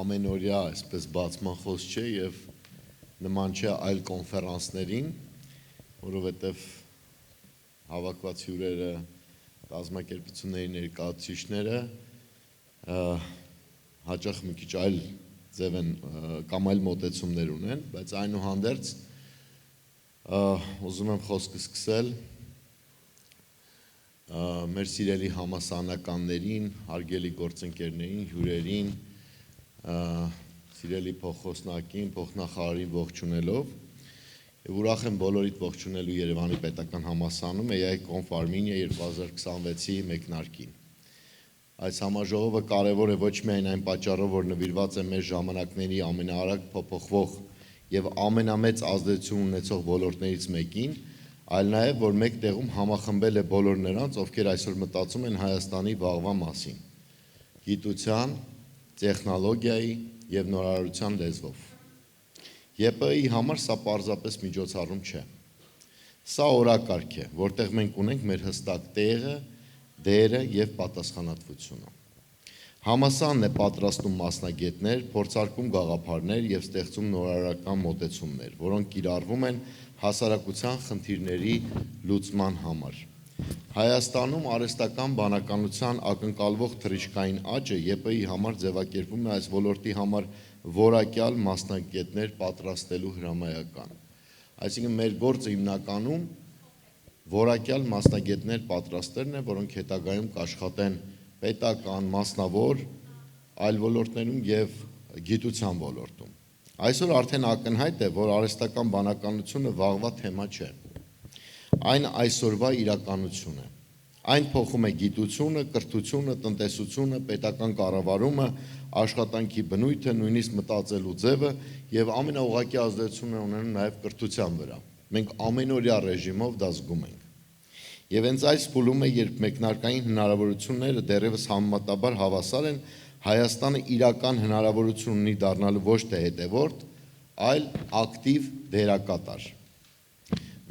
ամենօրյա այսպես բացման խոսք չէ եւ նման չէ այլ կոնֆերանսներին, որովհետեւ հավաքված հյուրերը, կազմակերպությունների ներկայացուցիչները հաճախ մի քիչ այլ ձև են կամ այլ մոտեցումներ ունեն, բայց այնուհանդերձ ուզում եմ խոսքը սկսել մեր սիրելի համասանականներին, հարգելի գործընկերներին, հյուրերին, սիրելի փոխոսնակին, փոխնախարարին ողջունելով եւ ուրախ եմ բոլորիդ ողջունելու Երևանի Պետական Համալսարանում EAI Conf Armenia 2026-ի մեկնարկին։ Այս համաժողովը կարևոր է ոչ միայն այն պատճառով, որ նվիրված է մեր ժամանակների ամենաարագ փոփոխվող եւ ամենամեծ ազդեցություն ունեցող ոլորտներից մեկին, այլ նաեւ որ մեկ տեղում համախմբել է բոլոր նրանց, ովքեր այսօր մտածում են Հայաստանի վաղվա մասին՝ գիտության, տեխնոլոգիայի եւ նորարարության լեզվով։ ԵՊԸ-ի համար սա պարզապես միջոցառում չէ։ Սա օրակարգ է, որտեղ մենք ունենք մեր հստակ տեղը, դերը եւ պատասխանատվությունը։ Համալսարանն է պատրաստում մասնագետներ, փորձարկում գաղափարներ եւ ստեղծում նորարարական մոտեցումներ, որոնք կիրառվում են հասարակության խնդիրների լուծման համար։ Հայաստանում արհեստական բանականության ակնկալվող թռիչքային աճը ԵՊԸ-ի համար ձևակերպում է այս ոլորտի համար որակյալ մասնագետներ պատրաստելու հրամայական։ Այսինքն մեր գործը հիմնականում որակյալ մասնագետներ պատրաստելն է, որոնք հետագայում կաշխատեն պետական, մասնավոր, այլ ոլորտներում եւ գիտության ոլորտում։ Այսօր արդեն ակնհայտ է, որ արհեստական բանականությունը վաղվա թեմա չէ։ Այն այսօրվա իրականություն է։ Այն փոխում է գիտությունը, կրթությունը, տնտեսությունը, պետական կառավարումը, աշխատանքի բնույթը, նույնիսկ մտածելու ձևը եւ ամենաուղղակի ազդեցություն ունենում նաեւ կրթության վրա։ Մենք ամենօրյա ռեժիմով դա զգում ենք։ Եվ հենց այս փուլում է, երբ մեկնարկային հնարավորությունները դեռևս համեմատաբար հավասար են, Հայաստանը իրական հնարավորություն ունի դառնալու ոչ թե հետևորդ, այլ ակտիվ դերակատար։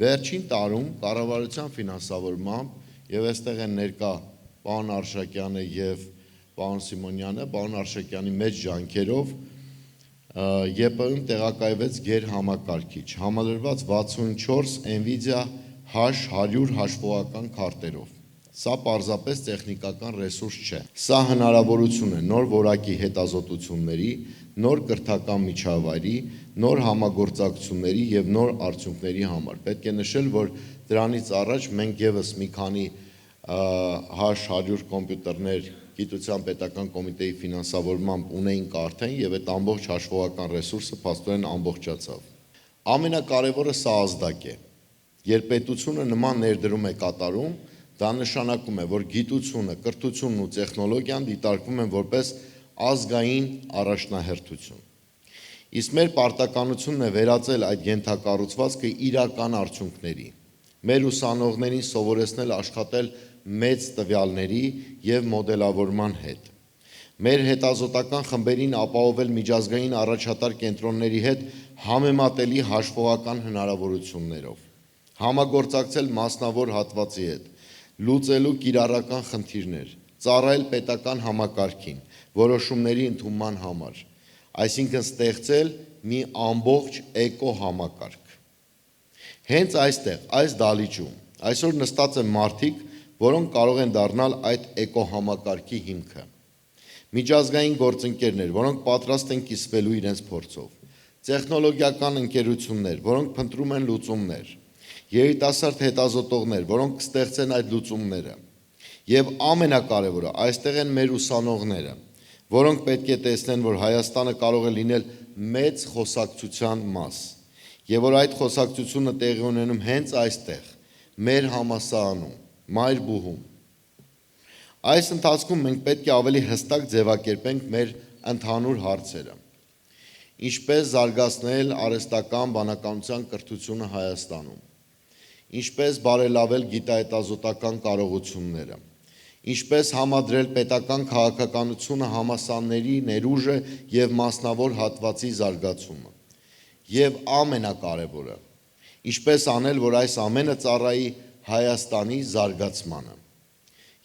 Վերջին տարում կառավարության ֆինանսավորմամբ եւ այստեղ են ներկա պարոն Արշակյանը եւ պարոն Սիմոնյանը, պարոն Արշակյանի մեծ ջանքերով ԵՊԸ-ում տեղակայվեց գերհամակարգիչ, համալրված 64 NVIDIA H100 հաշվողական քարտերով։ Սա պարզապես տեխնիկական ռեսուրս չէ։ Սա հնարավորություն է նոր որակի հետազոտությունների, նոր կրթական միջավայրի, նոր համագործակցությունների եւ նոր արդյունքների համար։ Պետք է նշել, որ դրանից առաջ մենք եւս մի քանի H100 կոմպյուտերներ Գիտության պետական կոմիտեի ֆինանսավորմամբ ունեինք արդեն եւ այդ ամբողջ հաշվողական ռեսուրսը փաստորեն ամբողջացավ։ Ամենակարևորը սա ազդակ է։ Երբ պետությունը նման ներդրում է կատարում, դա նշանակում է, որ գիտությունը, կրթությունն ու տեխնոլոգիան դիտարկվում են որպես ազգային առաջնահերթություն։ Իսկ մեր պարտականությունն է վերածել այդ ենթակառուցվածքը իրական արդյունքների։ Մեր ուսանողներին սովորեցնել աշխատել մեծ տվյալների եւ մոդելավորման հետ։ Մեր հետազոտական խմբերին ապահովել միջազգային առաջատար կենտրոնների հետ համեմատելի հաշվողական հնարավորություններով, համագործակցել մասնավոր հատվածի հետ, լուծելու կիրառական խնդիրներ, ծառայել պետական համակարգին, որոշումների ընդունման համար, այսինքն ստեղծել մի ամբողջ էկոհամակարգ։ Հենց այստեղ, այս դահլիճում, այսօր նստած են մարդիկ, որոնք կարող են դառնալ այդ էկոհամակարգի հիմքը։ Միջազգային գործընկերներ, որոնք պատրաստ են կիսվելու իրենց փորձով, տեխնոլոգիական ընկերություններ, որոնք փնտրում են լուծումներ, երիտասարդ հետազոտողներ, որոնք կստեղծեն այդ լուծումները, եւ ամենակարևորը, այստեղ են մեր ուսանողները, որոնք պետք է տեսնեն, որ Հայաստանը կարող է լինել մեծ խոսակցության մաս, եւ որ այդ խոսակցությունը տեղի ունենում հենց այստեղ, մեր համալսարանում, Մայրբուհում։ Այս ընթացքում մենք պետք է ավելի հստակ ձևակերպենք մեր ընդհանուր հարցերը։ Ինչպես զարգացնել արհեստական բանականության կրթությունը Հայաստանում, ինչպես բարելավել գիտահետազոտական կարողությունները, ինչպես համադրել պետական քաղաքականությունը համալսարանների ներուժը եւ մասնավոր հատվածի զարգացումը, եւ ամենակարևորը, ինչպես անել, որ այս ամենը ծառայի Հայաստանի զարգացմանը։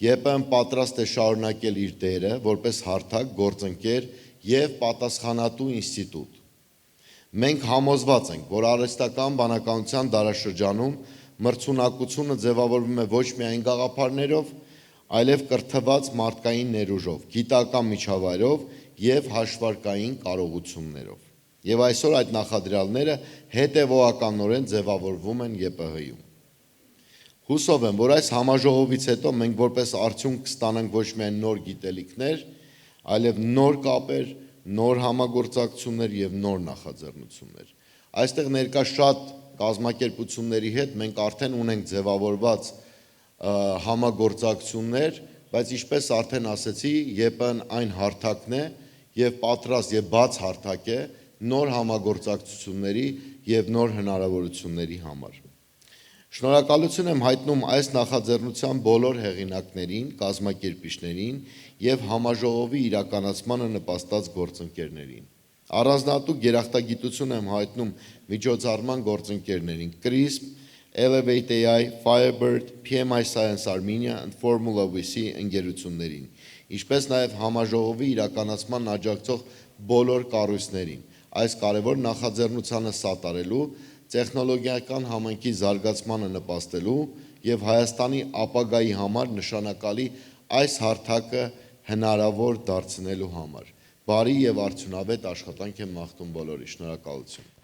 ԵՊԸ-ն պատրաստ է շարունակել իր դերը որպես հարթակ, գործընկեր և պատասխանատու ինստիտուտ։ Մենք համոզված ենք, որ արհեստական բանականության դարաշրջանում մրցունակությունը ձևավորվում է ոչ միայն գաղափարներով, այլև կրթված մարդկային ներուժով, գիտական միջավայրով և հաշվարկային կարողություններով։ Եվ այսօր այդ նախադրյալները հետևողականորեն ձևավորվում են ԵՊՀ-ում։ Հուսով եմ, որ այս համաժողովից հետո մենք որպես արդյունք կստանանք ոչ միայն նոր գիտելիքներ, այլև նոր կապեր, նոր համագործակցություններ և նոր նախաձեռնություններ։ Այստեղ ներկա շատ կազմակերպությունների հետ մենք արդեն ունենք ձևավորված համագործակցություններ, բայց ինչպես արդեն ասեցի, ԵՊՀ-ն այն հարթակն է և պատրաստ և բաց հարթակ է նոր համագործակցությունների և նոր հնարավորությունների համար։ Շնորհակալություն եմ հայտնում այս նախաձեռնության բոլոր հեղինակներին, կազմակերպիչներին և համաժողովի իրականացմանը նպաստած գործընկերներին։ Առանձնահատուկ երախտագիտություն եմ հայտնում միջոցառման գործընկերներին CRISP, Elevate AI, Firebird, PMI Science Armenia and Formula VC ընկերություններին, ինչպես նաև համաժողովի իրականացման աջակցող բոլոր կառույցներին, այս կարևոր նախաձեռնությանը սատարելու, տեխնոլոգիական համայնքի զարգացմանը նպաստելու և Հայաստանի ապագայի համար նշանակալի այս հարթակը հնարավոր դարձնելու համար։ Բարի և արդյունավետ աշխատանք եմ մաղթում բոլորի, շնորհակալություն։